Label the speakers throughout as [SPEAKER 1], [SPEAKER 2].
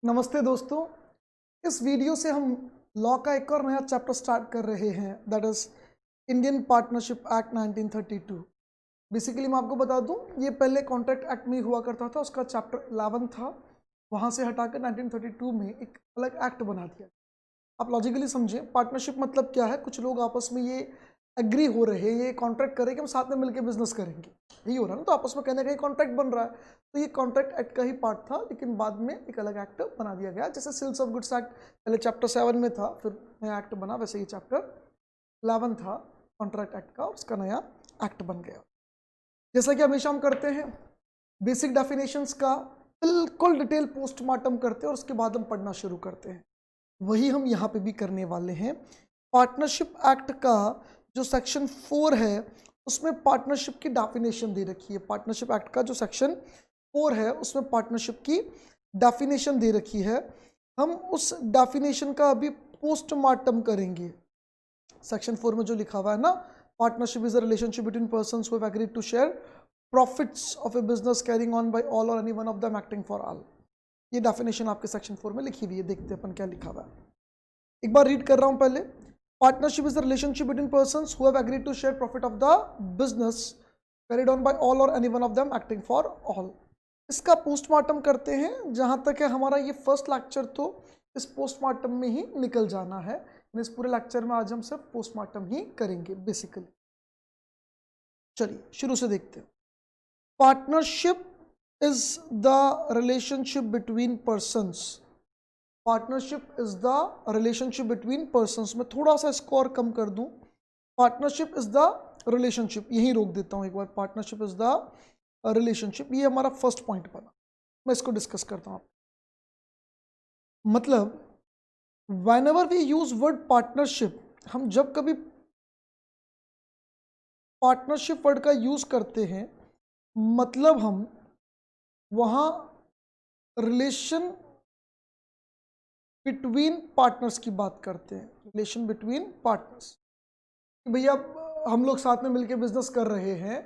[SPEAKER 1] नमस्ते दोस्तों। इस वीडियो से हम लॉ का एक और नया चैप्टर स्टार्ट कर रहे हैं, that is Indian partnership act 1932। Basically मैं आपको बता दूं, ये पहले कॉन्ट्रैक्ट एक्ट में ही हुआ करता था, उसका चैप्टर 11 था। वहां से हटाकर 1932 में एक अलग एक्ट बना दिया। आप लॉजिकली समझें, पार्टनरशिप मतलब क्या है। कुछ लोग आपस में ये एग्री हो रहे हैं, ये कॉन्ट्रैक्ट करें कि हम साथ में मिलकर बिजनेस करेंगे, यही हो रहा है ना। तो आपस में कहने का कॉन्ट्रैक्ट बन रहा है। तो ये कॉन्ट्रैक्ट एक्ट का ही पार्ट था, लेकिन बाद में एक अलग एक्ट बना दिया गया। जैसे सेल्स ऑफ गुड्स एक्ट पहले चैप्टर 7 में था, फिर नया एक्ट बना, वैसे ही चैप्टर 11 था कॉन्ट्रैक्ट एक्ट का, उसका नया एक्ट बन गया। जैसा कि हमेशा हम करते हैं, बेसिक डेफिनेशंस का बिल्कुल डिटेल पोस्टमार्टम करते हैं और उसके बाद हम पढ़ना शुरू करते हैं। वही हम यहाँ पे भी करने वाले हैं। पार्टनरशिप एक्ट का जो सेक्शन 4 है, उसमें पार्टनरशिप की डेफिनेशन दे रखी है। पार्टनरशिप एक्ट का जो सेक्शन 4 है, उसमें पार्टनरशिप की डेफिनेशन दे रखी है। हम उस डेफिनेशन का अभी पोस्टमार्टम करेंगे। सेक्शन 4 में जो लिखा हुआ है ना, partnership is a relationship between persons who have agreed to share profits of a business carrying on by all और any one of them acting for all. ये डेफिनेशन आपके सेक्शन 4 में लिखी हुई है। देखते हैं अपन क्या लिखा हुआ है। एक बार रीड कर रहा हूं पहले। Partnership is the relationship between persons who have agreed to share profit of the business carried on by all और any one of them acting for all. इसका पोस्टमार्टम करते हैं। जहां तक है हमारा ये फर्स्ट लेक्चर, तो इस पोस्टमार्टम में ही निकल जाना है। इस पूरे लेक्चर में आज हम सिर्फ पोस्टमार्टम ही करेंगे बेसिकली। चलिए शुरू से देखते हैं। Partnership is the relationship between persons. Partnership is the relationship between persons. मैं थोड़ा सा स्कोर कम कर दूं। पार्टनरशिप इज द रिलेशनशिप, यही रोक देता हूं एक बार। पार्टनरशिप इज द रिलेशनशिप, ये हमारा फर्स्ट पॉइंट बना। मैं इसको डिस्कस करता हूं। मतलब whenever we use word partnership, हम जब कभी पार्टनरशिप वर्ड का यूज करते हैं, मतलब हम वहां रिलेशन बिटवीन पार्टनर्स की बात करते हैं। रिलेशन बिटवीन पार्टनर्स, भैया हम लोग साथ में मिलकर बिजनेस कर रहे हैं,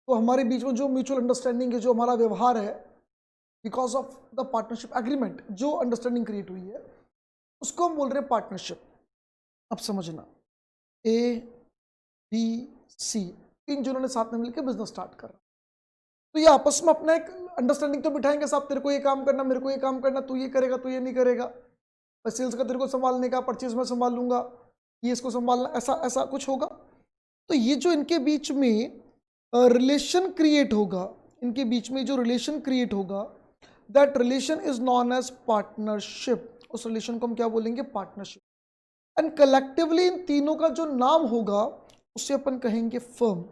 [SPEAKER 1] तो हमारे बीच में जो म्यूचुअल अंडरस्टैंडिंग है, जो हमारा व्यवहार है, because of the partnership agreement, जो अंडरस्टैंडिंग क्रिएट हुई है, उसको हम बोल रहे हैं पार्टनरशिप। अब समझना, ए बी सी तीन जिन्होंने साथ में मिलकर बिजनेस स्टार्ट कर रहा, तो ये आपस में अपना एक अंडरस्टैंडिंग तो बिठाएंगे। साहब तेरे को ये काम करना, मेरे को ये काम करना, तू ये करेगा, तू ये नहीं करेगा, सेल्स का तेरे को संभालने का, परचेज में संभाल लूंगा, ये इसको संभालना, ऐसा ऐसा कुछ होगा। तो ये जो इनके बीच में रिलेशन क्रिएट होगा, इनके बीच में जो रिलेशन क्रिएट होगा, that relation is known as partnership. उस रिलेशन को हम क्या बोलेंगे? पार्टनरशिप। एंड कलेक्टिवली इन तीनों का जो नाम होगा, उसे अपन कहेंगे फर्म।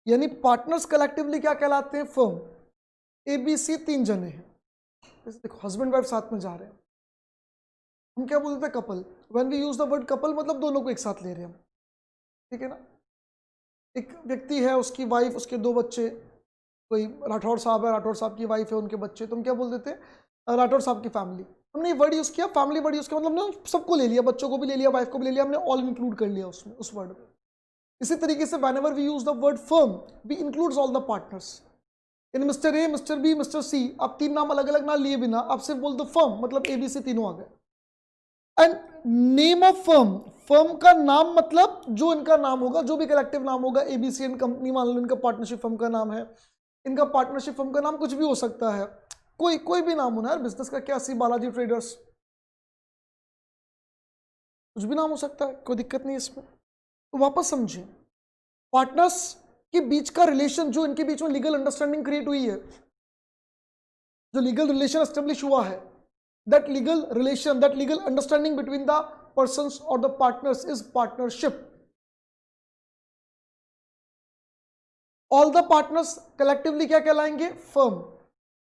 [SPEAKER 1] यानी पार्टनर्स कलेक्टिवली क्या कहलाते हैं? फर्म। ABC तीन जने हैं, जैसे देखो हस्बैंड वाइफ साथ में जा रहे हैं, हम क्या बोलते हैं? Couple. When we use the word couple, मतलब दोनों को एक साथ ले रहे हैं हम, ठीक है ना। एक व्यक्ति है, उसकी वाइफ, उसके दो बच्चे, कोई राठौड़ साहब है, राठौड़ साहब की वाइफ है, उनके बच्चे, तो हम क्या बोल देते हैं? राठौड़ साहब की फैमिली। हमने वर्ड यूज किया, फैमिली वर्ड यूज किया, मतलब हमने सबको ले लिया, बच्चों को भी ले लिया, वाइफ को भी ले लिया, हमने ऑल इंक्लूड कर लिया उसमें, उस वर्ड में। इसी तरीके से whenever we use the word firm, we includes all the partners. इन mister A, mister B, mister C, आप तीन नाम अलग अलग ना लिए बिना आप सिर्फ बोल दो फर्म, मतलब ABC तीनों आ गए। And name of firm, firm का नाम मतलब जो इनका नाम होगा, जो भी कलेक्टिव नाम होगा। ABC एंड कंपनी, मान लो इनका पार्टनरशिप फर्म का नाम है, इनका पार्टनरशिप फर्म का नाम कुछ भी हो सकता है, कोई कोई भी नाम होना है। बिजनेस का क्या, सी बालाजी ट्रेडर्स, कुछ भी नाम हो सकता है, कोई दिक्कत नहीं इसमें। तो वापस समझें, पार्टनर्स के बीच का रिलेशन, जो इनके बीच में लीगल अंडरस्टैंडिंग क्रिएट हुई है, जो लीगल रिलेशन एस्टेब्लिश हुआ है, that legal relation, that legal understanding between the persons और the partners is partnership. All the partners collectively क्या कहलाएंगे? फर्म।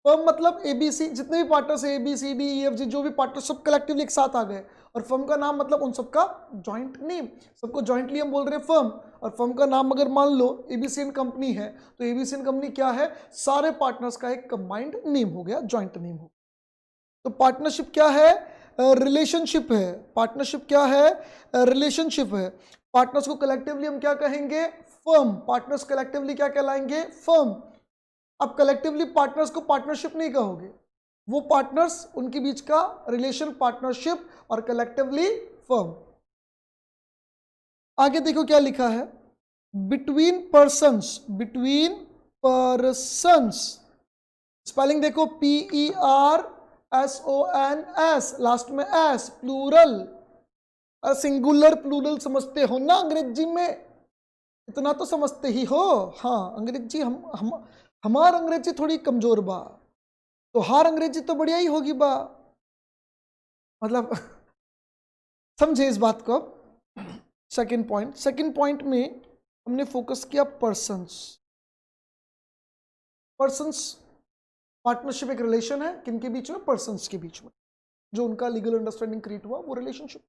[SPEAKER 1] फर्म मतलब ABC, जितने भी पार्टनर्स ABCDEFG, जो भी पार्टनर सब कलेक्टिवली एक साथ आ गए, और फर्म का नाम मतलब उन सबका जॉइंट नेम, सबको जॉइंटली हम बोल रहे हैं फर्म। और फर्म का नाम अगर मान लो ABC एंड कंपनी है, तो ABC एंड कंपनी क्या है? सारे पार्टनर्स का एक कंबाइंड नेम हो गया, जॉइंट नेम हो। तो पार्टनरशिप क्या है? रिलेशनशिप है। पार्टनरशिप क्या है? रिलेशनशिप है। पार्टनर्स को कलेक्टिवली हम क्या कहेंगे? फर्म। पार्टनर्स कलेक्टिवली क्या कहलाएंगे? फर्म। अब कलेक्टिवली पार्टनर्स को पार्टनरशिप नहीं कहोगे, वो पार्टनर्स, उनके बीच का रिलेशन पार्टनरशिप और कलेक्टिवली फर्म। आगे देखो क्या लिखा है, between persons, between persons, spelling देखो PERSONS, लास्ट में एस, प्लूरल, सिंगुलर प्लूरल समझते हो ना अंग्रेजी में, इतना तो समझते ही हो। हाँ अंग्रेजी हमार अंग्रेजी थोड़ी कमजोर बा, तो हार अंग्रेजी तो बढ़िया ही होगी बा, मतलब समझे इस बात को। सेकंड पॉइंट में हमने फोकस किया पर्सन्स। पर्सन्स पार्टनरशिप एक रिलेशन है, किनके बीच में, पर्सन्स के बीच में, जो उनका लीगल अंडरस्टैंडिंग क्रिएट हुआ वो रिलेशनशिप।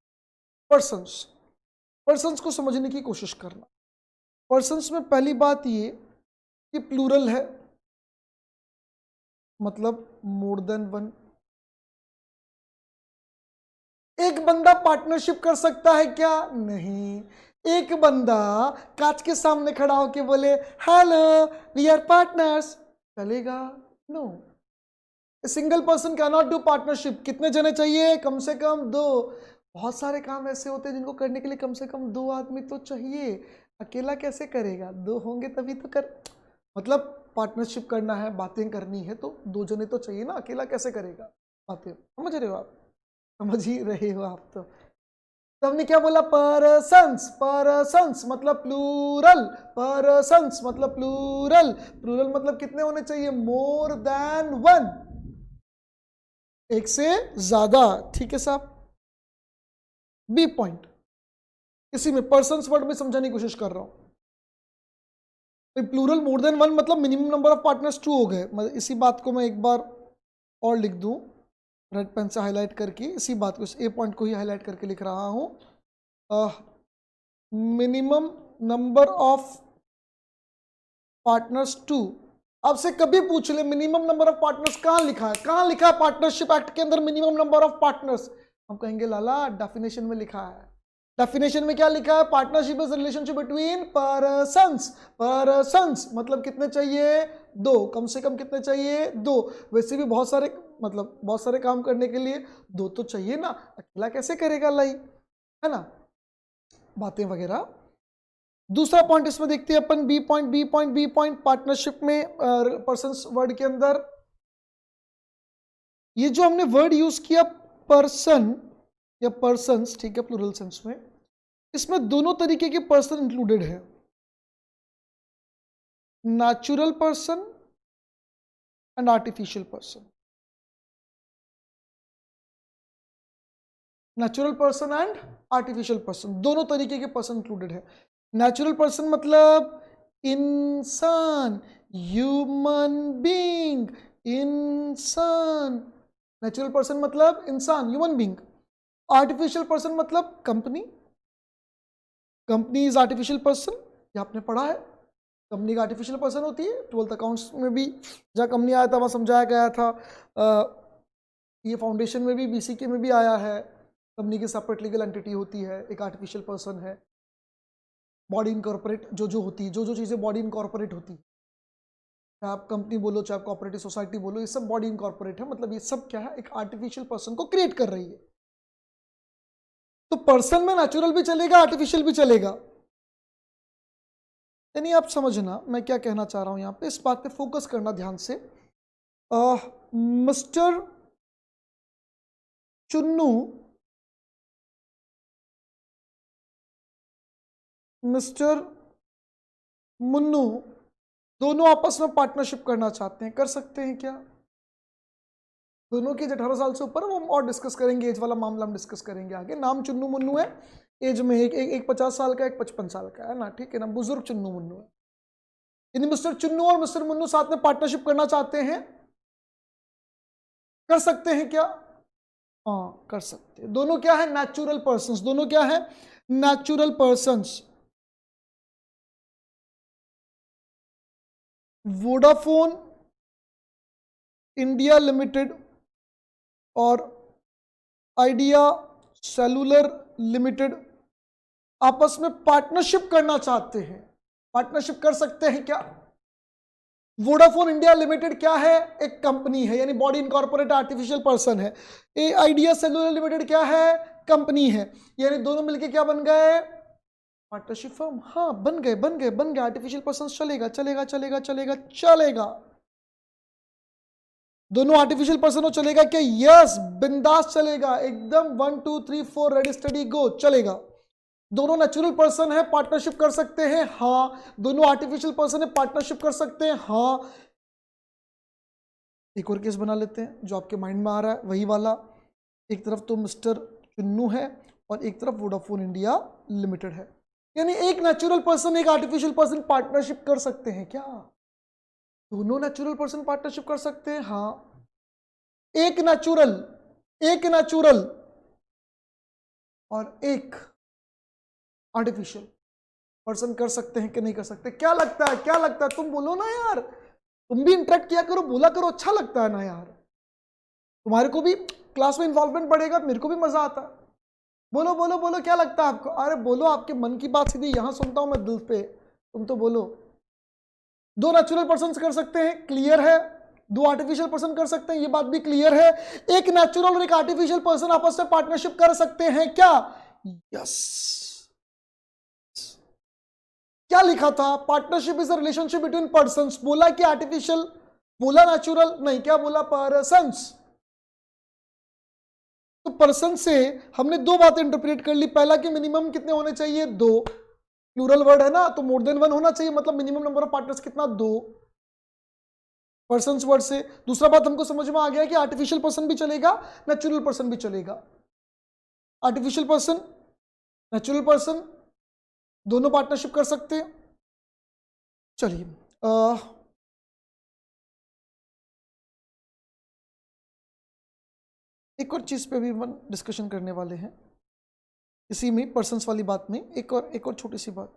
[SPEAKER 1] पर्सन्स को समझने की कोशिश करना। पर्सन्स में पहली बात ये कि प्लूरल है, मतलब मोर देन वन। एक बंदा पार्टनरशिप कर सकता है क्या? नहीं। एक बंदा कांच के सामने खड़ा होकर बोले हेलो वी आर पार्टनर्स, चलेगा? No. Single person can not do partnership. कितने जने चाहिए? कम से कम 2। बहुत सारे काम ऐसे होते हैं जिनको करने के लिए कम से कम 2 आदमी तो चाहिए, अकेला कैसे करेगा? 2 होंगे तभी तो कर, मतलब पार्टनरशिप करना है, बातें करनी है तो 2 जने तो चाहिए ना, अकेला कैसे करेगा बातें? समझ रहे हो आप? समझ ही रहे हो आप तो हमने क्या बोला? पर्सन्स, पर्सन्स मतलब प्लूरल, पर्सन्स मतलब प्लूरल, प्लूरल मतलब कितने होने चाहिए? मोर देन वन, एक से ज्यादा। ठीक है साहब। बी पॉइंट, इसी में पर्सन्स वर्ड में समझाने की कोशिश कर रहा हूं। प्लूरल मोर देन वन मतलब मिनिमम नंबर ऑफ पार्टनर्स 2 हो गए। इसी बात को मैं एक बार और लिख दूं रेड पेन से हाईलाइट करके, इसी बात को, इस ए पॉइंट को ही हाईलाइट करके लिख रहा हूं। Minimum number of partners 2। आपसे कभी पूछ ले मिनिमम नंबर ऑफ पार्टनर्स कहां लिखा है? कहां लिखा है पार्टनरशिप एक्ट के अंदर मिनिमम नंबर ऑफ पार्टनर्स? हम कहेंगे लाला डेफिनेशन में लिखा है। डेफिनेशन में क्या लिखा है? Partnership is relationship between persons. Persons मतलब कितने चाहिए? 2। कम से कम कितने चाहिए? 2। वैसे भी बहुत सारे, मतलब बहुत सारे काम करने के लिए 2 तो चाहिए ना, अकेला कैसे करेगा लाई, है ना, बातें वगैरह। दूसरा पॉइंट इसमें देखते हैं अपन, बी पॉइंट पार्टनरशिप में पर्सन्स वर्ड के अंदर ये जो हमने वर्ड यूज किया पर्सन या पर्सन्स, ठीक है, प्लूरल सेंस में, इसमें दोनों तरीके के पर्सन इंक्लूडेड है, natural person and artificial person. Natural person and artificial person, दोनों तरीके के पर्सन इंक्लूडेड है। नेचुरल पर्सन मतलब इंसान, ह्यूमन बीइंग, इंसान। नेचुरल पर्सन मतलब इंसान, ह्यूमन बीइंग। आर्टिफिशियल पर्सन मतलब company, company is artificial person, ये आपने पढ़ा है। कंपनी का आर्टिफिशियल पर्सन होती है, 12th अकाउंट्स में भी जहाँ कंपनी आया था वहाँ समझाया गया था। ये फाउंडेशन में भी, बीसीके में भी आया है। कंपनी की सेपरेट लीगल एंटिटी होती है, एक आर्टिफिशियल पर्सन है। बॉडी इनकॉर्पोरेट जो होती है, जो चीज़ें बॉडी इनकॉर्पोरेट होती है, चाहे आप कंपनी बोलो चाहे आप कोऑपरेटिव सोसाइटी बोलो, ये सब बॉडी इनकॉर्पोरेट है, मतलब ये सब क्या है? एक आर्टिफिशियल पर्सन को क्रिएट कर रही है। तो पर्सन में नेचुरल भी चलेगा, आर्टिफिशियल भी चलेगा। यानी आप समझना मैं क्या कहना चाह रहा हूं यहां पे, इस बात पे फोकस करना ध्यान से। मिस्टर चुन्नू, मिस्टर मुन्नू दोनों आपस में पार्टनरशिप करना चाहते हैं, कर सकते हैं क्या? दोनों की एज 18 साल से ऊपर, वो हम और डिस्कस करेंगे, एज वाला मामला हम डिस्कस करेंगे आगे। नाम चुन्नू मुन्नू है, एज में एक 50 साल का, एक 55 साल का है ना, ठीक है ना, बुजुर्ग चुन्नू मुन्नू है। यानी मिस्टर चुन्नू और मिस्टर मुन्नू साथ में पार्टनरशिप करना चाहते हैं, कर सकते हैं क्या? हाँ कर सकते हैं। दोनों क्या है? Natural persons. दोनों क्या है? Natural persons. Vodafone India limited और आइडिया सेलुलर लिमिटेड आपस में पार्टनरशिप करना चाहते हैं, पार्टनरशिप कर सकते हैं क्या? वोडाफोन इंडिया लिमिटेड क्या है? एक कंपनी है, यानी बॉडी इनकॉर्पोरेट आर्टिफिशियल पर्सन है। ए आइडिया सेलुलर लिमिटेड क्या है? कंपनी है, यानी दोनों मिलके क्या बन गए? Partnership firm. हाँ, बन गए आर्टिफिशियल पर्सन। चलेगा चलेगा चलेगा चलेगा चलेगा, दोनों आर्टिफिशियल पर्सन हो, चलेगा क्या? यस, बिंदास चलेगा एकदम। 1 2 3 4 रेडी स्टडी गो, चलेगा। दोनों नेचुरल पर्सन है, पार्टनरशिप कर सकते हैं, हाँ। दोनों आर्टिफिशियल पर्सन है, पार्टनरशिप कर सकते हैं, हाँ। एक और केस बना लेते हैं जो आपके माइंड में आ रहा है, वही वाला। एक तरफ तो मिस्टर चुन्नू है और एक तरफ वोडाफोन इंडिया लिमिटेड है, यानी एक नेचुरल पर्सन एक आर्टिफिशियल पर्सन पार्टनरशिप कर सकते हैं क्या? दोनों नेचुरल पर्सन पार्टनरशिप कर सकते हैं, हाँ। एक नेचुरल और एक आर्टिफिशियल पर्सन कर सकते हैं कि नहीं कर सकते? क्या लगता है? तुम बोलो ना यार, तुम भी इंटरेक्ट किया करो, बोला करो, अच्छा लगता है ना यार। तुम्हारे को भी क्लास में इन्वॉल्वमेंट बढ़ेगा, मेरे को भी मजा आता है। बोलो बोलो बोलो, क्या लगता है आपको? अरे बोलो, आपके मन की बात सीधी यहां सुनता हूं मैं दिल पे, तुम तो बोलो। दो नेचुरल पर्सन कर सकते हैं, क्लियर है। दो आर्टिफिशियल पर्सन कर सकते हैं, ये बात भी क्लियर है। एक नेचुरल और एक आर्टिफिशियल पर्सन आपस में पार्टनरशिप कर सकते हैं क्या? यस। क्या लिखा था? Partnership is a relationship between persons. बोला कि आर्टिफिशियल, बोला नेचुरल नहीं, क्या बोला? पर्सन्स। तो पर्सन से हमने दो बातें इंटरप्रेट कर ली। पहला कि मिनिमम कितने होने चाहिए? दो। प्लूरल वर्ड है ना, तो मोर देन वन होना चाहिए, मतलब मिनिमम नंबर ऑफ पार्टनर्स कितना? दो। पर्सन्स वर्ड से दूसरा बात हमको समझ में आ गया कि आर्टिफिशियल पर्सन भी चलेगा, नेचुरल पर्सन भी चलेगा। आर्टिफिशियल पर्सन, नेचुरल पर्सन दोनों पार्टनरशिप कर सकते हैं। चलिए, एक और चीज पे भी हम डिस्कशन करने वाले हैं इसी में, पर्सन्स वाली बात में। एक और छोटी सी बात,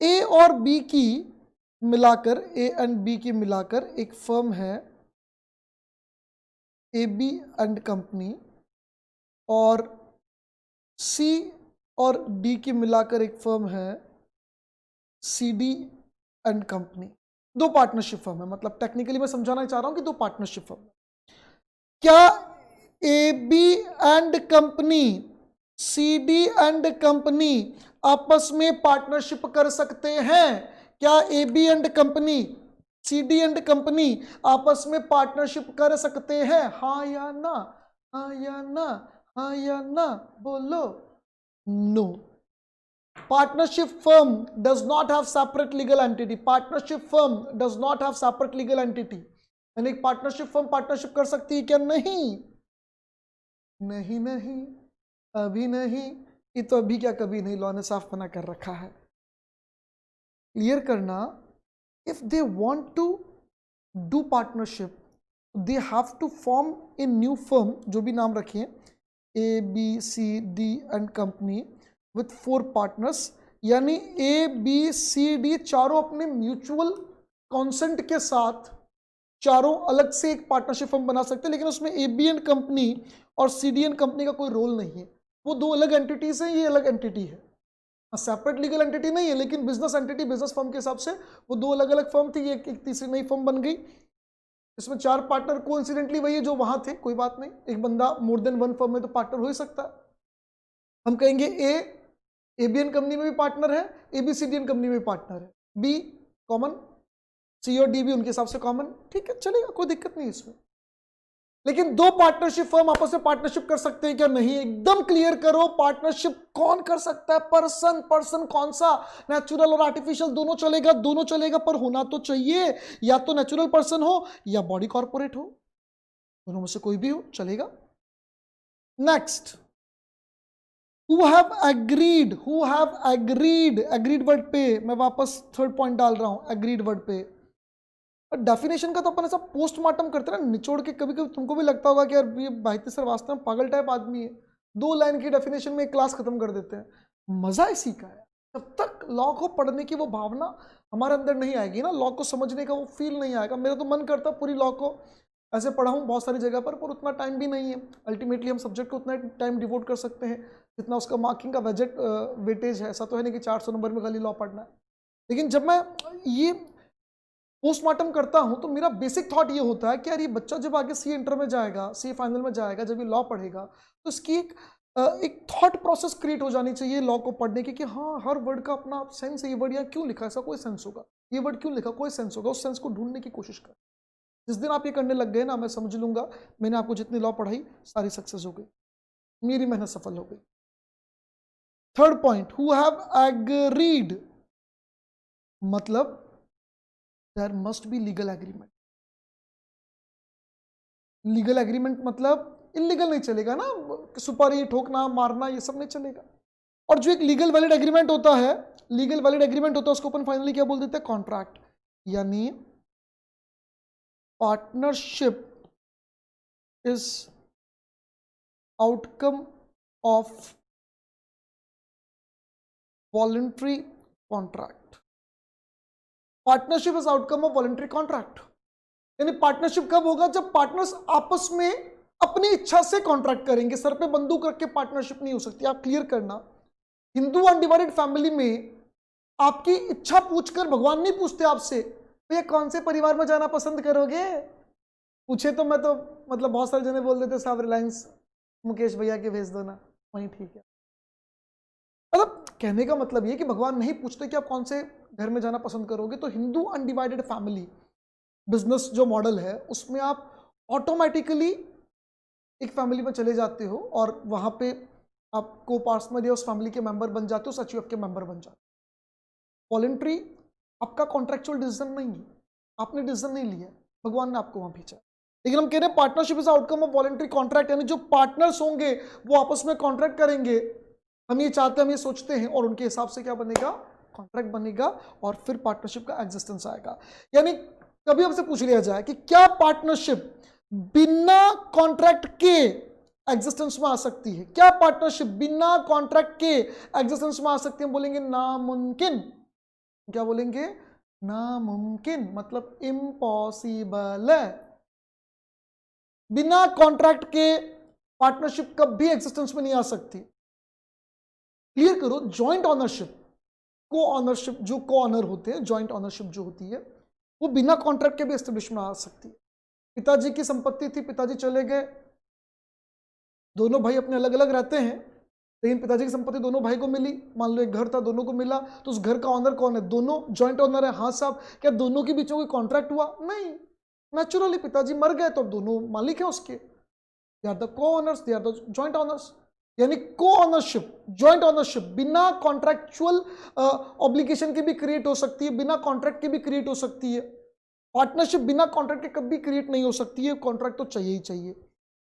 [SPEAKER 1] ए और बी की मिलाकर, ए एंड बी की मिलाकर एक फर्म है ए बी एंड कंपनी, और सी और डी की मिलाकर एक फर्म है सी डी एंड कंपनी। दो पार्टनरशिप फर्म है, मतलब टेक्निकली मैं समझाना चाह रहा हूं कि दो पार्टनरशिप फर्म। क्या A B and company, C D and company आपस में पार्टनरशिप कर सकते हैं? क्या A B and company, C D and company आपस में पार्टनरशिप कर सकते हैं? हाँ या ना, हाँ या ना, हाँ या ना, बोलो। No. Partnership firm does not have separate legal entity. Partnership firm does not have separate legal entity. यानी एक पार्टनरशिप फर्म पार्टनरशिप कर सकती है क्या? नहीं नहीं नहीं, अभी नहीं। ये तो अभी क्या कभी नहीं, लॉ ने साफ मना कर रखा है। क्लियर करना, if they want to do partnership they have to form a new firm, जो भी नाम रखिए, A B C D and company with 4 partners, यानी ए बी सी डी चारों अपने म्यूचुअल कॉन्सेंट के साथ चारों अलग से एक पार्टनरशिप फर्म बना सकते हैं, लेकिन उसमें ए बी एंड कंपनी और सी डी एंड कंपनी का कोई रोल नहीं है। वो दो अलग एंटिटीज हैं, ये अलग एंटिटी है, सेपरेट लीगल एंटिटी नहीं है, लेकिन बिजनेस एंटिटी, बिजनेस फर्म के हिसाब से वो दो अलग अलग फर्म थी, ये एक तीसरी नई फर्म बन गई। इसमें 4 पार्टनर कोइंसिडेंटली वही है जो वहां थे, कोई बात नहीं। एक बंदा मोर देन वन फर्म में तो पार्टनर हो ही सकता है। हम कहेंगे ए बी एन कंपनी में भी पार्टनर है, A B C D and company में भी पार्टनर है, बी कॉमन, सी और डी भी उनके हिसाब से कॉमन, ठीक है, चलेगा, कोई दिक्कत नहीं इसमें। लेकिन दो पार्टनरशिप फर्म आपस में पार्टनरशिप कर सकते हैं क्या? नहीं। एकदम क्लियर करो, पार्टनरशिप कौन कर सकता है? पर्सन। पर्सन कौन सा? नेचुरल और आर्टिफिशियल दोनों चलेगा, दोनों चलेगा, पर होना तो चाहिए या तो नेचुरल पर्सन हो या बॉडी कॉर्पोरेट हो, दोनों में से कोई भी हो, चलेगा। Next, who have agreed, agreed word पे मैं वापस थर्ड पॉइंट डाल रहा हूं, एग्रीड वर्ड पे। डेफिनेशन का तो अपन ऐसा पोस्टमार्टम करते हैं ना, निचोड़ के। कभी कभी तुमको भी लगता होगा कि यार ये भारती सर वास्तव में पागल टाइप आदमी है, 2 लाइन की डेफिनेशन में एक क्लास खत्म कर देते हैं। मजा इसी का है, जब तक लॉ को पढ़ने की वो भावना हमारे अंदर नहीं आएगी ना, लॉ को समझने का वो फील नहीं आएगा। मेरा तो मन करता पूरी लॉ को ऐसे पढ़ाऊँ बहुत सारी जगह पर उतना टाइम भी नहीं है। अल्टीमेटली हम सब्जेक्ट को उतना टाइम डिवोट कर सकते हैं जितना उसका मार्किंग का बजट वेटेज है। ऐसा तो है नहीं कि 400 नंबर में खाली लॉ पढ़ना है। लेकिन जब मैं ये पोस्टमार्टम करता हूं तो मेरा बेसिक थॉट ये होता है कि यार ये बच्चा जब आगे सी इंटर में जाएगा, सी फाइनल में जाएगा, जब ये लॉ पढ़ेगा तो इसकी एक थॉट प्रोसेस क्रिएट हो जानी चाहिए लॉ को पढ़ने की कि हाँ हर वर्ड का अपना सेंस है, ये वर्ड यहाँ क्यों लिखा है, ऐसा कोई सेंस होगा, ये वर्ड क्यों लिखा, कोई सेंस होगा, उस सेंस को ढूंढने की कोशिश कर। जिस दिन आप ये करने लग गए ना, मैं समझ लूंगा मैंने आपको जितनी लॉ पढ़ाई सारी सक्सेस हो गई, मेरी मेहनत सफल हो गई। Third point, who have agreed, मतलब there must be legal agreement. Legal agreement मतलब इलीगल नहीं चलेगा ना, सुपारी ठोकना मारना ये सब नहीं चलेगा। और जो एक लीगल वैलिड एग्रीमेंट होता है, लीगल वैलिड एग्रीमेंट होता है उसको अपन फाइनली क्या बोल देते हैं, कॉन्ट्रैक्ट। यानी partnership is outcome of voluntary contract. Partnership is outcome of voluntary contract. यानी पार्टनरशिप कब होगा, जब पार्टनर्स आपस में अपनी इच्छा से कॉन्ट्रैक्ट करेंगे। सर पे बंदूक रख के पार्टनरशिप नहीं हो सकती, आप क्लियर करना। हिंदू अनडिवाइडेड फैमिली में आपकी इच्छा पूछकर भगवान नहीं पूछते आपसे भैया कौन से परिवार में जाना पसंद करोगे। पूछे तो मैं तो मतलब बहुत सारे जने बोल देते साहब रिलायंस मुकेश भैया के भेज दो ना, वहीं ठीक है। मतलब कहने का मतलब ये कि भगवान नहीं पूछते कि आप कौन से घर में जाना पसंद करोगे। तो हिंदू अनडिवाइडेड फैमिली बिजनेस जो मॉडल है उसमें आप ऑटोमेटिकली एक फैमिली में चले जाते हो और वहां पे आप को पार्टनर या उस फैमिली के मेंबर बन जाते हो, सचयूएफ के मेंबर बन जाते हो। वॉलंटरी आपका कॉन्ट्रेक्चुअल डिसीजन नहीं है, आपने डिसीजन नहीं लिया, भगवान ने आपको वहां भेजा। लेकिन हम कह रहे हैं partnership is outcome of voluntary contract, यानी जो पार्टनर्स होंगे वो आपस में कॉन्ट्रैक्ट करेंगे। हम ये चाहते हैं, हम ये सोचते हैं और उनके हिसाब से क्या बनेगा, कॉन्ट्रैक्ट बनेगा और फिर पार्टनरशिप का एग्जिस्टेंस आएगा। यानी कभी हमसे पूछ लिया जाए कि क्या पार्टनरशिप बिना कॉन्ट्रैक्ट के एग्जिस्टेंस में आ सकती है, क्या पार्टनरशिप बिना कॉन्ट्रैक्ट के एग्जिस्टेंस में आ सकती है, हम बोलेंगे नामुमकिन। क्या बोलेंगे, नामुमकिन, मतलब इम्पॉसिबल है। बिना कॉन्ट्रैक्ट के पार्टनरशिप कभी एग्जिस्टेंस में नहीं आ सकती। क्लियर करो, जॉइंट ऑनरशिप, को ऑनरशिप, जो को ऑनर होते हैं, जॉइंट ऑनरशिप जो होती है वो बिना कॉन्ट्रैक्ट के भी एस्टेब्लिश में आ सकती है। पिताजी की संपत्ति थी, पिताजी चले गए, दोनों भाई अपने अलग अलग रहते हैं, लेकिन पिताजी की संपत्ति दोनों भाई को मिली। मान लो एक घर था, दोनों को मिला, तो उस घर का ऑनर कौन है, दोनों जॉइंट ऑनर है। हाँ साहब, क्या दोनों के बीच में कोई कॉन्ट्रैक्ट हुआ, नहीं, नेचुरली पिताजी मर गए तो अब दोनों मालिक हैं उसके, they are the co owners, they are the joint owners. यानी को ऑनरशिप, जॉइंट ऑनरशिप बिना कॉन्ट्रैक्चुअल ऑब्लिगेशन के भी क्रिएट हो सकती है, बिना कॉन्ट्रैक्ट के भी क्रिएट हो सकती है। पार्टनरशिप बिना कॉन्ट्रैक्ट के कभी क्रिएट नहीं हो सकती है, कॉन्ट्रैक्ट तो चाहिए ही चाहिए।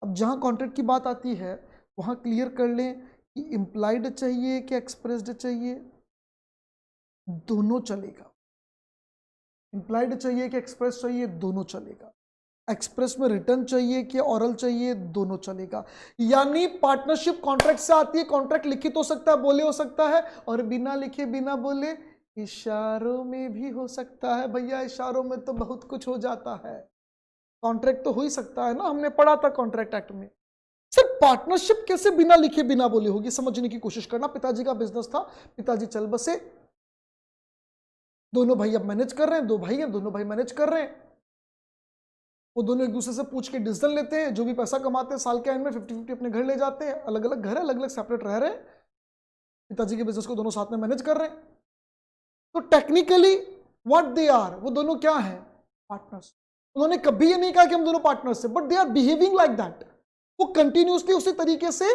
[SPEAKER 1] अब जहां कॉन्ट्रैक्ट की बात आती है वहां क्लियर कर लें कि इंप्लाइड चाहिए कि एक्सप्रेस्ड चाहिए, दोनों चलेगा। इंप्लाइड चाहिए कि एक्सप्रेस चाहिए, दोनों चलेगा। एक्सप्रेस में रिटर्न चाहिए कि ऑरल चाहिए, दोनों चलेगा। यानी पार्टनरशिप कॉन्ट्रैक्ट से आती है, कॉन्ट्रैक्ट लिखित हो सकता है, बोले हो सकता है, और बिना लिखे बिना बोले इशारों में भी हो सकता है। भैया इशारों में तो बहुत कुछ हो जाता है, कॉन्ट्रैक्ट तो हो ही सकता है ना, हमने पढ़ा था कॉन्ट्रैक्ट एक्ट में। सिर्फ पार्टनरशिप कैसे बिना लिखे बिना बोले होगी, समझने की कोशिश करना। पिताजी का बिजनेस था, पिताजी चल बसे, दोनों भाई अब मैनेज कर रहे हैं, दो भाई हैं, दोनों भाई मैनेज कर रहे हैं, वो दोनों एक दूसरे से पूछ के डिसीजन लेते हैं, जो भी पैसा कमाते हैं साल के एंड में 50-50 अपने घर ले जाते हैं। अलग अलग घर है, अलग अलग सेपरेट रह रहे हैं, पिताजी के बिजनेस को दोनों साथ में मैनेज कर रहे हैं। तो टेक्निकली व्हाट दे आर, वो दोनों क्या हैं, पार्टनर्स। उन्होंने कभी ये नहीं कहा कि हम दोनों पार्टनर्स हैं, but they are behaving like that. वो कंटिन्यूसली उसी तरीके से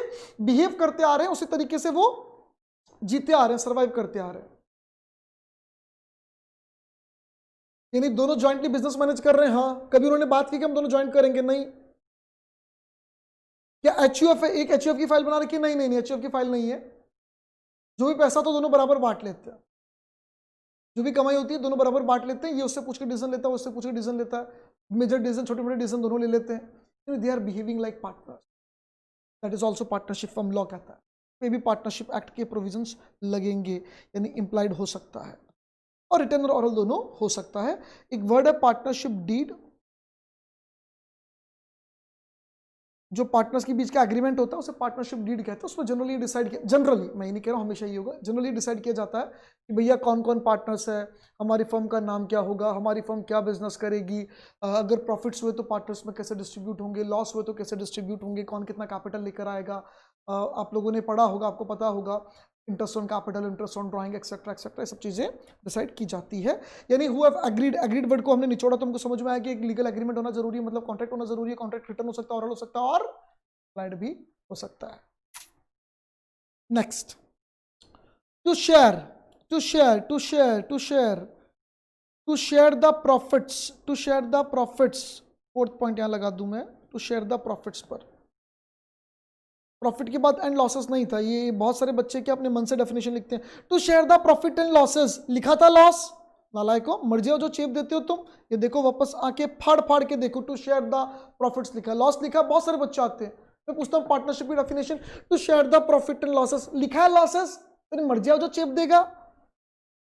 [SPEAKER 1] बिहेव करते आ रहे हैं, उसी तरीके से वो जीते आ रहे हैं, सर्वाइव करते आ रहे हैं। यानी दोनों जॉइंटली बिजनेस मैनेज कर रहे हैं। हाँ, कभी उन्होंने बात की कि हम दोनों ज्वाइन करेंगे, नहीं। क्या एचयूएफ है, एक एचयूएफ की फाइल बना रखी, नहीं नहीं नहीं, एचयूएफ की फाइल नहीं है। जो भी पैसा तो दोनों बराबर बांट लेते हैं, जो भी कमाई होती है दोनों बराबर बांट लेते हैं। ये उससे पूछ के डिसीजन लेता है, उससे पूछ के डिसीजन लेता है, मेजर डिसीजन छोटे मोटे डिसीजन दोनों ले लेते हैं। They are behaving like partners, that is also partnership from law कहता है। पे भी पार्टनरशिप एक्ट के प्रोविजंस लगेंगे, यानी इंप्लाइड हो सकता है और रिटर्न और ऑरल दोनों हो सकता है। एक वर्ड है पार्टनरशिप डीड, जो पार्टनर्स के बीच का एग्रीमेंट होता है उसे पार्टनरशिप डीड कहते हैं। उसमें जनरली डिसाइड किया, जनरली मैं ये नहीं कह रहा हूँ हमेशा ही होगा, जनरली डिसाइड किया जाता है कि भैया कौन कौन पार्टनर्स है, हमारी फर्म का नाम क्या होगा, हमारी फर्म क्या बिजनेस करेगी, अगर प्रॉफिट्स हुए तो पार्टनर्स में कैसे डिस्ट्रीब्यूट होंगे, लॉस हुए तो कैसे डिस्ट्रीब्यूट होंगे, कौन कितना कैपिटल लेकर आएगा। आप लोगों ने पढ़ा होगा, आपको पता होगा, interest on capital, interest on drawing, etcetera etcetera, सब चीजें डिसाइड की जाती है। यानी who have agreed, agreed word को हमने निचोड़ा तो हमको समझ में आया कि एक लीगल एग्रीमेंट होना जरूरी है, मतलब कॉन्ट्रैक्ट होना जरूरी है। कॉन्ट्रैक्ट रिटर्न हो सकता है, ओरल हो सकता है और अप्लाइड भी हो सकता है। Next, to share, to share, to share, to share, to share the profits, to share the profits, fourth point यहां लगा दूं मैं, टू शेयर द प्रॉफिट्स पर। प्रॉफिट के बाद एंड लॉसेस नहीं था, ये बहुत सारे बच्चे के अपने मन से डेफिनेशन लिखते हैं। To share the profit and losses, लिखा था लॉस, नालायको मर जाओ जो चेप देते हो तुम। ये देखो वापस आके फाड़ फाड़ के देखो, टू शेयर द प्रॉफिट्स लिखा, लॉस लिखा, बहुत सारे बच्चे आते हैं। मैं पूछता हूँ पार्टनरशिप की definition, to share the profit and losses, लिखा है लॉसेस, तो मर जाओ जो चेप देगा।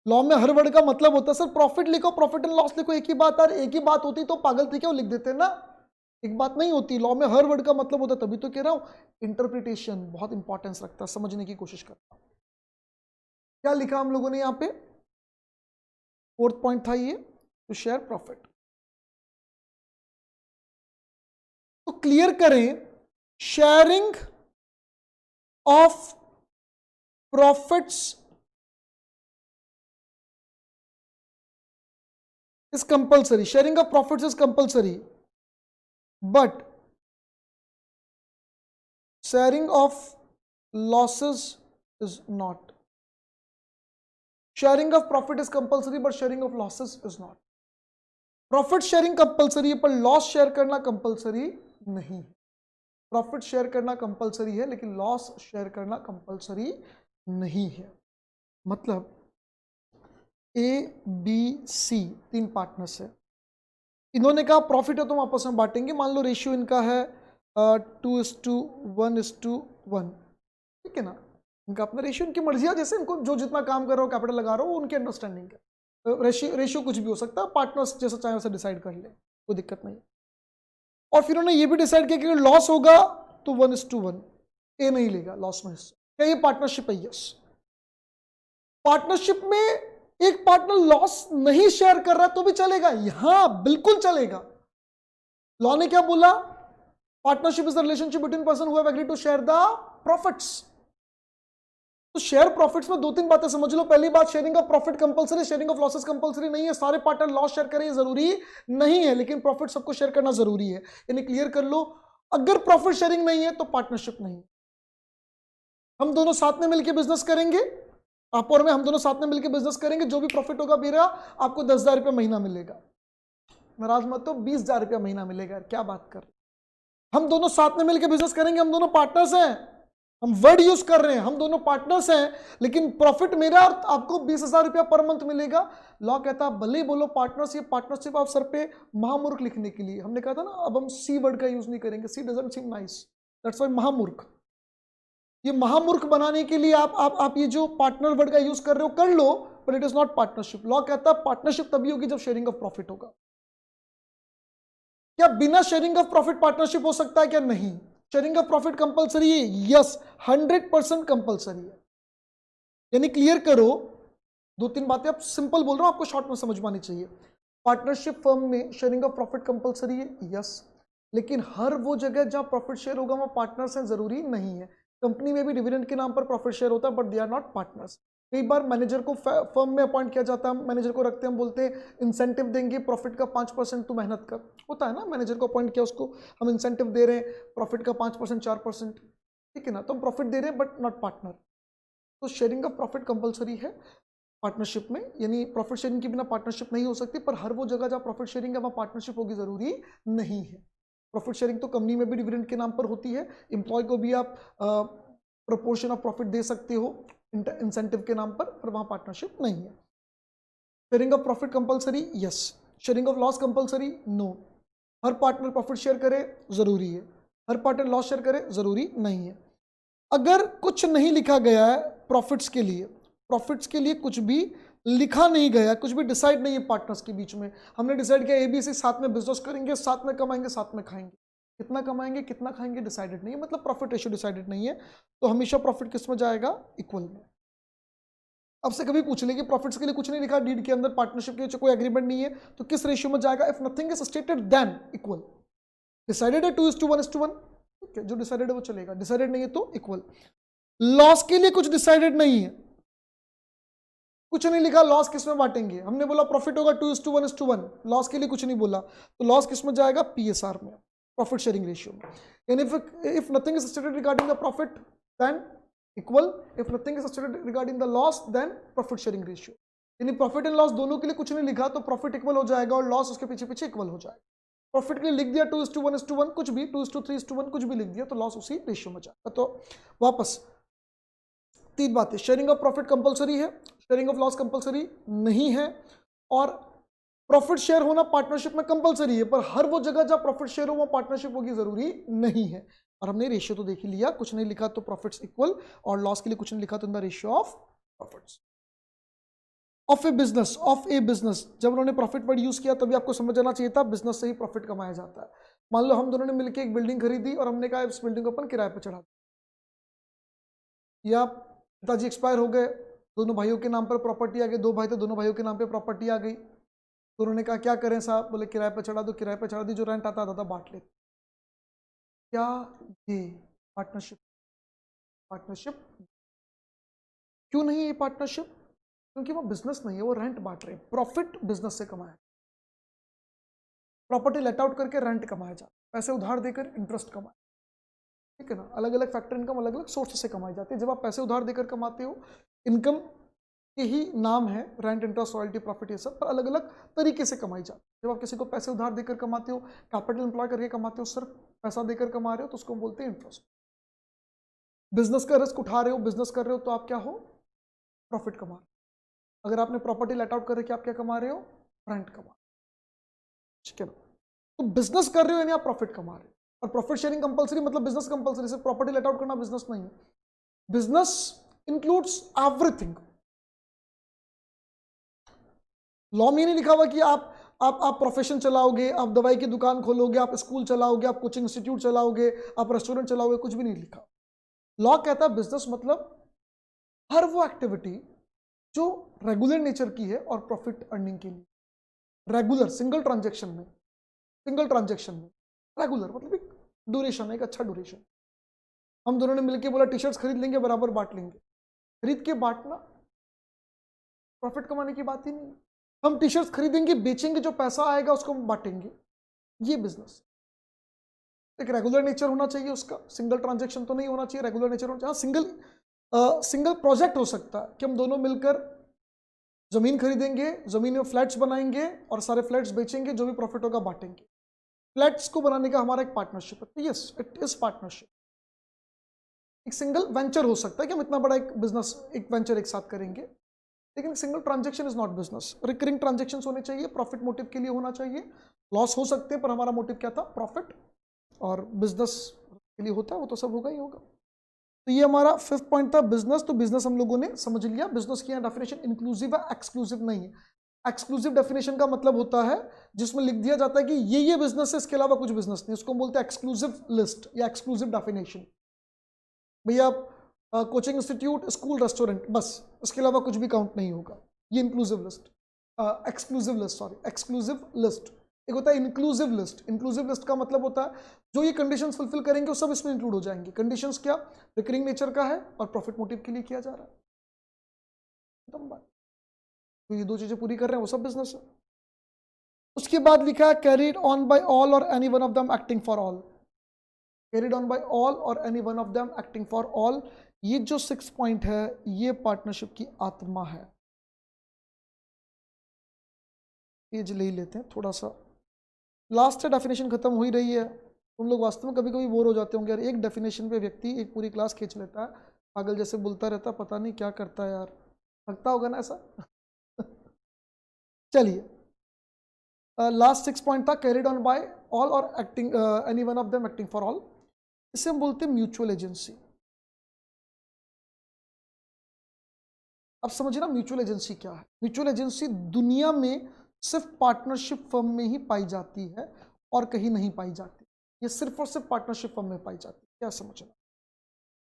[SPEAKER 1] लॉ में हर वर्ड का मतलब होता है, सर प्रॉफिट लिखो, प्रॉफिट एंड लॉस लिखो, एक ही बात। यार एक ही बात होती तो पागल थे क्या, वो लिख देते ना, एक बात नहीं होती। लॉ में हर वर्ड का मतलब होता है, तभी तो कह रहा हूं इंटरप्रिटेशन बहुत इंपॉर्टेंस रखता है, समझने की कोशिश करता। क्या लिखा हम लोगों ने यहां पे, फोर्थ पॉइंट था ये, टू शेयर प्रॉफिट। तो क्लियर करें, sharing of profits is compulsory, sharing of profits is compulsory, but sharing of losses is not. Sharing of profit is compulsory but sharing of losses is not. Profit sharing compulsory है पर loss share करना compulsory नहीं। Profit share करना compulsory है लेकिन loss share करना compulsory नहीं है। मतलब A, B, C तीन पार्टनर्स है, इन्होंने कहा प्रॉफिट है तो हम आपस में बांटेंगे। मान लो रेशियो इनका है 2:1:1, ठीक है ना, इनका अपना रेशियो, इनकी मर्जी है, जैसे इनको जो जितना काम कर रहा हो, कैपिटल लगा रहा हो, उनकी अंडरस्टैंडिंग है। रेशियो कुछ भी हो सकता है, पार्टनर्स जैसा चाहे वैसे डिसाइड कर ले, कोई दिक्कत नहीं। और फिर उन्होंने ये भी डिसाइड किया कि अगर लॉस होगा तो 1:1, ए नहीं लेगा लॉस में हिस्सा। क्या ये पार्टनरशिप है? यस। पार्टनरशिप में एक पार्टनर लॉस नहीं शेयर कर रहा तो भी चलेगा, यहां बिल्कुल चलेगा। लॉ ने क्या बोला, partnership is the relationship between person who have agreed to share the profits. तो शेयर प्रॉफिट्स में दो तीन बातें समझ लो। पहली बात, sharing of profit compulsory, sharing of losses compulsory नहीं है। सारे पार्टनर लॉस शेयर करें जरूरी नहीं है, लेकिन प्रॉफिट सबको शेयर करना जरूरी है। यानी क्लियर कर लो, अगर प्रॉफिट शेयरिंग नहीं है तो पार्टनरशिप नहीं। हम दोनों साथ में मिलकर बिजनेस करेंगे, आप और मैं, हम दोनों साथ में मिलकर बिजनेस करेंगे, जो भी प्रॉफिट होगा मेरा, आपको 10,000 रुपया महीना मिलेगा। नाराज मत हो, 20,000 रुपया महीना मिलेगा, क्या बात कर। हम दोनों साथ में मिलकर बिजनेस करेंगे, हम दोनों पार्टनर्स हैं, हम वर्ड यूज कर रहे हैं, हम दोनों पार्टनर्स हैं, लेकिन प्रॉफिट मेरा और आपको 20,000 रुपया पर मंथ मिलेगा। लॉ कहता है भले ही बोलो पार्टनर्स, ये पार्टनरशिप आप सर पे महामूर्ख लिखने के लिए, हमने कहा था ना, अब हम सी वर्ड का यूज नहीं करेंगे, see doesn't seem nice, that's why महामूर्ख। ये महामूर्ख बनाने के लिए आप ये जो पार्टनर वर्ड का यूज कर रहे हो कर लो, but it is not partnership. Law कहता है पार्टनरशिप तभी होगी जब शेयरिंग ऑफ प्रॉफिट होगा। क्या बिना शेयरिंग ऑफ प्रॉफिट पार्टनरशिप हो सकता है? क्या नहीं? शेयरिंग ऑफ प्रॉफिट कंपलसरी है, यस, 100% कंपलसरी है। यानी क्लियर करो, दो तीन बातें आप सिंपल बोल रहा हूं, आपको शॉर्ट में समझ में आनी चाहिए। पार्टनरशिप फर्म में शेयरिंग ऑफ प्रॉफिट कंपलसरी है, यस, लेकिन हर वो जगह जहां प्रॉफिट शेयर होगा वहां पार्टनर्स हैं जरूरी नहीं है। कंपनी में भी डिविडेंड के नाम पर प्रॉफिट शेयर होता है, but they are not partners. कई बार मैनेजर को फर्म में अपॉइंट किया जाता है, मैनेजर को रखते हैं, हम बोलते हैं इंसेंटिव देंगे, प्रॉफिट का 5% तू मेहनत कर, होता है ना, मैनेजर को अपॉइंट किया, उसको हम इंसेंटिव दे रहे हैं, प्रॉफिट का 5% 4%, ठीक है ना, तो हम प्रॉफिट दे रहे हैं बट नॉट पार्टनर। तो शेयरिंग ऑफ प्रॉफिट कंपलसरी है पार्टनरशिप में, यानी प्रॉफिट शेयरिंग के बिना पार्टनरशिप नहीं हो सकती, पर हर वो जगह जहाँ प्रॉफिट शेयरिंग है वहाँ पार्टनरशिप होगी जरूरी नहीं है। प्रॉफिट शेयरिंग तो कंपनी में भी डिविडेंड के नाम पर होती है, एम्प्लॉय को भी आप प्रोपोर्शन ऑफ प्रॉफिट दे सकते हो इंसेंटिव के नाम पर वहां पार्टनरशिप नहीं है। Sharing of profit compulsory, yes. Sharing of loss compulsory, no. हर पार्टनर प्रॉफिट शेयर करे जरूरी है, हर पार्टनर लॉस शेयर करे जरूरी नहीं है। अगर कुछ नहीं लिखा गया है प्रॉफिट्स के लिए कुछ भी लिखा नहीं गया, कुछ भी डिसाइड नहीं है पार्टनर्स के बीच में, हमने डिसाइड किया ABC साथ में बिजनेस करेंगे, साथ में कमाएंगे, साथ में खाएंगे, कितना कमाएंगे, कितना खाएंगे डिसाइडेड नहीं है, मतलब प्रॉफिट रेशियो डिसाइडेड नहीं है, तो हमेशा प्रॉफिट किस में जाएगा, इक्वल में। अब से कभी पूछ ले कि प्रॉफिट्स के लिए कुछ नहीं लिखा डीड के अंदर, पार्टनरशिप के कोई एग्रीमेंट नहीं है, तो किस रेशियो में जाएगा, if nothing is stated than equal. Decided है 2:1:1, ठीक है, जो डिसाइडेड है वो चलेगा, डिसाइडेड नहीं है तो इक्वल। लॉस के लिए कुछ डिसाइडेड नहीं है, कुछ नहीं लिखा, लॉस किस में बांटेंगे, हमने बोला प्रॉफिट होगा 2:1:1, लॉस के लिए कुछ नहीं बोला, तो लॉस किस में जाएगा, पीएसआर में, प्रॉफिट शेयरिंग रेशियो में। And if nothing is stated regarding the profit then equal, if nothing is stated regarding the loss then profit sharing ratio. यानी प्रॉफिट एंड लॉस दोनों के लिए कुछ नहीं लिखा तो प्रॉफिट इक्वल हो जाएगा और लॉस उसके पीछे पीछे इक्वल हो जाएगा। प्रॉफिट के लिए लिख दिया 2:1:1 कुछ भी, 2:3:1 कुछ भी लिख दिया तो लॉस उसी रेशियो में जाएगा। तो वापस 3 बातें, शेयरिंग ऑफ प्रॉफिट कंपलसरी है, शेयरिंग ऑफ लॉस कंपलसरी नहीं है, और प्रॉफिट शेयर होना पार्टनरशिप में कंपलसरी है, पर हर वो जगह जहां प्रॉफिट शेयर हो वो पार्टनरशिप होगी जरूरी नहीं है। और हमने रेशियो तो देख ही लिया, कुछ नहीं लिखा तो प्रॉफिट्स इक्वल, और लॉस के लिए कुछ नहीं लिखा तो in the ratio of profits. Of a business, of a business, जब उन्होंने प्रॉफिट वर्ड यूज किया तभी आपको समझ आना चाहिए था बिजनेस से ही प्रॉफिट कमाया जाता है। मान लो हम दोनों ने मिलकर एक बिल्डिंग खरीदी और हमने कहा इस बिल्डिंग को अपन किराए पर चढ़ा, या पिताजी एक्सपायर हो गए, दोनों भाइयों के नाम पर प्रॉपर्टी आ गई, 2 भाई थे, दोनों भाइयों के नाम पे प्रॉपर्टी आ गई, तो उन्होंने कहा क्या करें साहब, बोले किराए पर चढ़ा दो, किराए पर चढ़ा दी, जो रेंट आता था बांट ले। क्या ये पार्टनरशिप, पार्टनरशिप क्यों नहीं है ये पार्टनरशिप, क्योंकि वो बिजनेस नहीं है, वो रेंट बांट रहे हैं, प्रॉफिट बिजनेस से कमाया, प्रॉपर्टी लेट आउट करके रेंट कमाया जाता, पैसे उधार देकर इंटरेस्ट कमाया, ठीक है ना, अलग अलग फैक्टर इनकम अलग अलग सोर्स से कमाई जाती है। जब आप पैसे उधार देकर कमाते हो, इनकम के ही नाम है रेंट, इंटरेस्ट, रॉयल्टी, प्रॉफिट, ये सब, पर अलग अलग तरीके से कमाई जाती है। जब आप किसी को पैसे उधार देकर कमाते हो, कैपिटल एम्प्लॉय करके कमाते हो, सिर्फ पैसा देकर कमा रहे हो, तो उसको बोलते हैं इंटरेस्ट। बिजनेस का रिस्क उठा रहे हो, बिजनेस कर रहे हो, तो आप क्या हो, प्रॉफिट कमा रहे हो। अगर आपने प्रॉपर्टी लेट आउट कर रखी, आप क्या कमा रहे हो, रेंट कमा रहे हो, ठीक है ना। तो बिजनेस कर रहे हो यानी आप प्रॉफिट कमा रहे हो, और प्रॉफिट शेयरिंग कंपलसरी मतलब बिजनेस कंपलसरी, सिर्फ प्रॉपर्टी लेट आउट करना बिजनेस नहीं है, बिजनेस इंक्लूड्स एवरीथिंग। लॉ में नहीं लिखा हुआ कि आप प्रोफेशन चलाओगे, आप दवाई की दुकान खोलोगे, आप स्कूल चलाओगे, आप कोचिंग इंस्टीट्यूट चलाओगे, आप रेस्टोरेंट चलाओगे, कुछ भी नहीं लिखा। लॉ कहता है बिजनेस मतलब हर वो एक्टिविटी जो रेगुलर नेचर की है और प्रॉफिट अर्निंग के लिए, रेगुलर सिंगल ट्रांजेक्शन में, रेगुलर मतलब एक ड्यूरेशन है, एक अच्छा ड्यूरेशन। हम दोनों ने मिलकर बोला टी शर्ट्स खरीद लेंगे, बराबर बांट लेंगे, खरीद के बांटना प्रॉफिट कमाने की बात ही नहीं। हम टी शर्ट्स खरीदेंगे, बेचेंगे, जो पैसा आएगा उसको हम बांटेंगे, ये बिजनेस। एक रेगुलर नेचर होना चाहिए उसका, सिंगल ट्रांजेक्शन तो नहीं होना चाहिए, रेगुलर नेचर होना चाहिए। सिंगल प्रोजेक्ट हो सकता है कि हम दोनों मिलकर जमीन खरीदेंगे, जमीन में फ्लैट्स बनाएंगे और सारे फ्लैट्स बेचेंगे, जो भी प्रॉफिट होगा बांटेंगे। फ्लैट्स को बनाने का हमारा एक पार्टनरशिप है, तो यस इट इज पार्टनरशिप। एक सिंगल वेंचर हो सकता है कि हम इतना बड़ा एक बिजनेस, एक वेंचर एक साथ करेंगे, लेकिन single transaction is not business. Recurring transaction होने चाहिए, प्रॉफिट मोटिव के लिए होना चाहिए, लॉस हो सकते हैं पर हमारा मोटिव क्या था, प्रॉफिट, और बिजनेस के लिए होता है वो तो सब होगा ही होगा। तो ये हमारा 5th पॉइंट था, बिजनेस। तो बिजनेस हम लोगों ने समझ लिया, बिजनेस की डेफिनेशन इंक्लूसिव है, एक्सक्लूसिव नहीं है। एक्सक्लूसिव डेफिनेशन का मतलब होता है जिसमें लिख दिया जाता है कि ये बिजनेस है, इसके अलावा कुछ बिजनेस नहीं, उसको बोलते हैं एक्सक्लूसिव लिस्ट या एक्सक्लूसिव डेफिनेशन। भैया कोचिंग इंस्टीट्यूट, स्कूल, रेस्टोरेंट, बस, इसके अलावा कुछ भी काउंट नहीं होगा, ये inclusive list, exclusive list, sorry exclusive list. एक होता है इंक्लूसिव लिस्ट, इंक्लूसिव लिस्ट का मतलब होता है जो ये कंडीशंस फुलफिल करेंगे वो सब इसमें इंक्लूड हो जाएंगे। कंडीशंस क्या, रिकरिंग नेचर का है और प्रॉफिट मोटिव के लिए किया जा रहा है, खत्म बात। तो ये 2 चीजें पूरी कर रहे हैं वो सब बिजनेस है। उसके बाद लिखा है कैरीड ऑन बाय ऑल और any one of them acting for all, carried on by all और any one of them acting for all. ये जो 6 पॉइंट है ये पार्टनरशिप की आत्मा है। पेज ले ही लेते हैं थोड़ा सा, लास्ट से डेफिनेशन खत्म हो ही रही है। तुम लोग वास्तव में कभी कभी बोर हो जाते होंगे यार, एक डेफिनेशन पे व्यक्ति एक पूरी क्लास खींच लेता है, पागल जैसे बोलता रहता है, पता नहीं क्या करता है यार, लगता होगा ना ऐसा। चलिए, लास्ट 6 पॉइंट था कैरिड ऑन बाय ऑल और acting any one of them acting for all. इसे हम बोलते हैं म्यूचुअल एजेंसी। अब समझिए ना म्यूचुअल एजेंसी क्या है। म्यूचुअल एजेंसी दुनिया में सिर्फ पार्टनरशिप फर्म में ही पाई जाती है और कहीं नहीं पाई जाती। ये सिर्फ और सिर्फ पार्टनरशिप फर्म में पाई जाती है। क्या समझना?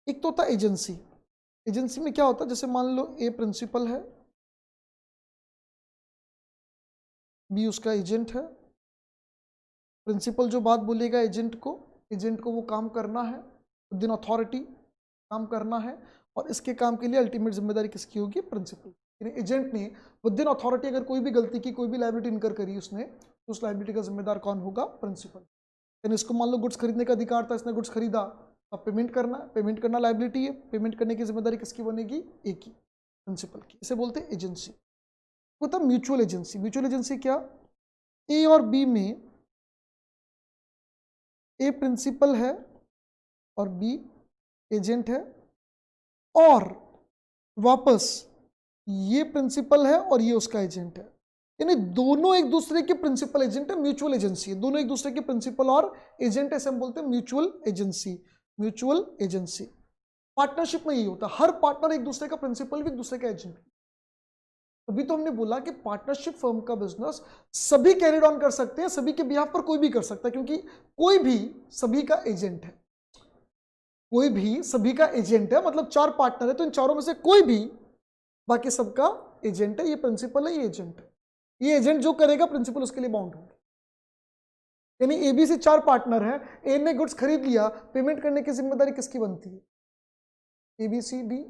[SPEAKER 1] एक तो होता है एजेंसी। एजेंसी में क्या होता है, जैसे मान लो ए प्रिंसिपल है, बी उसका एजेंट है। प्रिंसिपल जो बात बोलेगा एजेंट को वो काम करना है, विद इन अथॉरिटी काम करना है, और इसके काम के लिए अल्टीमेट जिम्मेदारी किसकी होगी? प्रिंसिपल। यानी एजेंट ने विद इन अथॉरिटी अगर कोई भी गलती की, कोई भी लायबिलिटी इनकर करी उसने, तो उस लायबिलिटी का जिम्मेदार कौन होगा? प्रिंसिपल। यानी इसको मान लो गुड्स खरीदने का अधिकार था, इसने गुड्स खरीदा, अब पेमेंट करना, पेमेंट करना लायबिलिटी है, पेमेंट करने की जिम्मेदारी किसकी बनेगी? ए की, प्रिंसिपल की। इसे बोलते हैं एजेंसी। होता म्यूचुअल एजेंसी। म्यूचुअल एजेंसी क्या? ए और बी में ए प्रिंसिपल है और बी एजेंट है, और वापस ये प्रिंसिपल है और ये उसका एजेंट है, यानी दोनों एक दूसरे के प्रिंसिपल एजेंट है। म्यूचुअल एजेंसी है, दोनों एक दूसरे के प्रिंसिपल और एजेंट है, हम बोलते हैं mutual agency. Mutual agency partnership में यही होता है, हर पार्टनर एक दूसरे का प्रिंसिपल भी, एक दूसरे का एजेंट। अभी तो हमने बोला कि पार्टनरशिप फर्म का बिजनेस सभी कैरिड ऑन कर सकते हैं, सभी के बिहाफ पर कोई भी कर सकता है, क्योंकि कोई भी सभी का एजेंट है। कोई भी सभी का एजेंट है, मतलब 4 पार्टनर है, तो इन चारों में से कोई भी बाकी सबका एजेंट है। ये प्रिंसिपल है, ये एजेंट है। ये एजेंट जो करेगा प्रिंसिपल उसके लिए बाउंड होगा। यानी एबीसी 4 पार्टनर है, ए ने गुड्स खरीद लिया, पेमेंट करने की जिम्मेदारी किसकी बनती है? एबीसी डी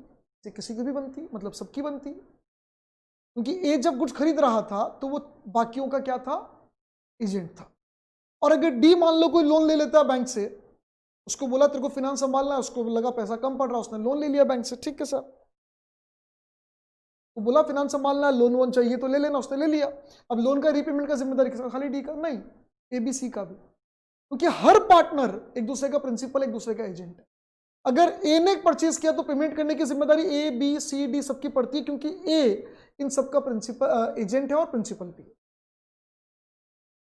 [SPEAKER 1] से किसी की भी बनती, मतलब सबकी बनती, क्योंकि ए जब गुड्स खरीद रहा था तो वो बाकियों का क्या था? एजेंट था। और अगर डी मान लो कोई लोन ले लेता है बैंक से, उसको बोला तेरे को फाइनेंस संभालना है, उसको लगा पैसा कम पड़ रहा, उसने लोन ले लिया बैंक से, ठीक है सर, वो बोला फाइनेंस संभालना है, लोन वोन चाहिए तो ले लेना, उसने ले लिया। अब लोन का रीपेमेंट का जिम्मेदारी किसका? खाली डी का? नहीं, एबीसी का भी, क्योंकि हर पार्टनर एक दूसरे का प्रिंसिपल, एक दूसरे का एजेंट है। अगर ए ने परचेज किया तो पेमेंट करने की जिम्मेदारी ए बी सी डी सबकी पड़ती है, क्योंकि ए इन सबका प्रिंसिपल एजेंट है और प्रिंसिपल भी है।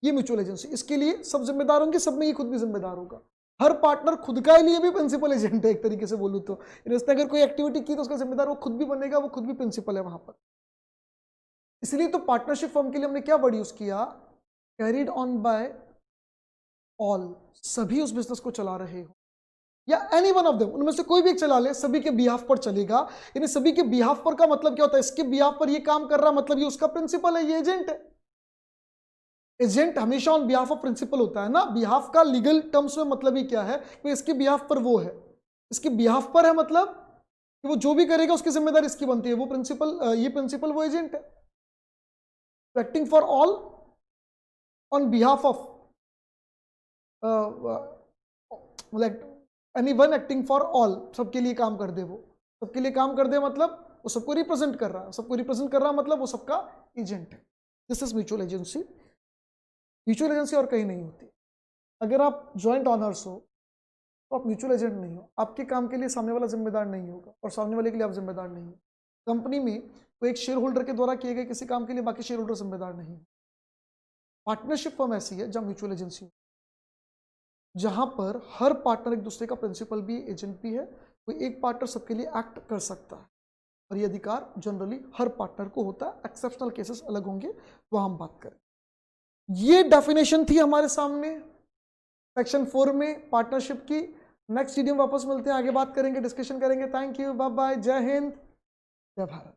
[SPEAKER 1] ये म्यूचुअल एजेंसी, इसके लिए सब जिम्मेदार होंगे, सब में ये खुद भी जिम्मेदार होगा। हर पार्टनर खुद का लिए भी प्रिंसिपल एजेंट है, एक तरीके से बोलूं तो। इसने अगर कोई एक्टिविटी की तो उसका जिम्मेदार वो खुद भी बनेगा, वो खुद भी प्रिंसिपल है वहां पर। इसलिए तो पार्टनरशिप फर्म के लिए हमने क्या वर्ड यूज किया? कैरिड ऑन बाय ऑल, सभी उस बिजनेस को चला रहे हो, या एनी वन ऑफ देम, उनमें से कोई भी एक चला ले, सभी के बिहाफ पर चलेगा। यानी सभी के बिहाफ पर का मतलब क्या होता है? इसके बिहाफ पर ये काम कर रहा, मतलब ये उसका प्रिंसिपल है, ये एजेंट है। एजेंट हमेशा ऑन बिहाफ ऑफ प्रिंसिपल होता है ना। बिहाफ का लीगल टर्म्स में मतलब ही क्या है कि इसके बिहाफ पर वो है, इसके बिहाफ पर है, मतलब कि वो जो भी करेगा उसकी जिम्मेदारी इसकी बनती है। वो प्रिंसिपल, ये प्रिंसिपल, वो एजेंट है। Acting for all on behalf of, मतलब any one acting for all, सबके लिए काम कर दे, वो सबके लिए काम कर दे, मतलब वो सबको रिप्रेजेंट कर रहा है, सबको रिप्रेजेंट कर रहा है, मतलब वो सबका एजेंट है। This is mutual agency. Mutual agency और कहीं नहीं होती। अगर आप ज्वाइंट ऑनर्स हो तो आप म्यूचुअल एजेंट नहीं हो, आपके काम के लिए सामने वाला जिम्मेदार नहीं होगा और सामने वाले के लिए आप जिम्मेदार नहीं हो। कंपनी में कोई एक शेयर होल्डर के द्वारा किए गए किसी काम के लिए बाकी शेयर होल्डर जिम्मेदार नहीं है। पार्टनरशिप फर्म ऐसी है जहां म्यूचुअल एजेंसी हो, जहां पर हर पार्टनर एक दूसरे का प्रिंसिपल भी, एजेंट भी है। कोई एक पार्टनर सबके लिए एक्ट कर सकता है, और ये अधिकार जनरली हर पार्टनर को होता है। एक्सेप्शनल केसेस अलग होंगे, वह हम बात करें। ये डेफिनेशन थी हमारे सामने सेक्शन 4 में पार्टनरशिप की। नेक्स्ट वीडियो में वापस मिलते हैं, आगे बात करेंगे, डिस्कशन करेंगे। थैंक यू, बाय बाय, जय हिंद, जय भारत।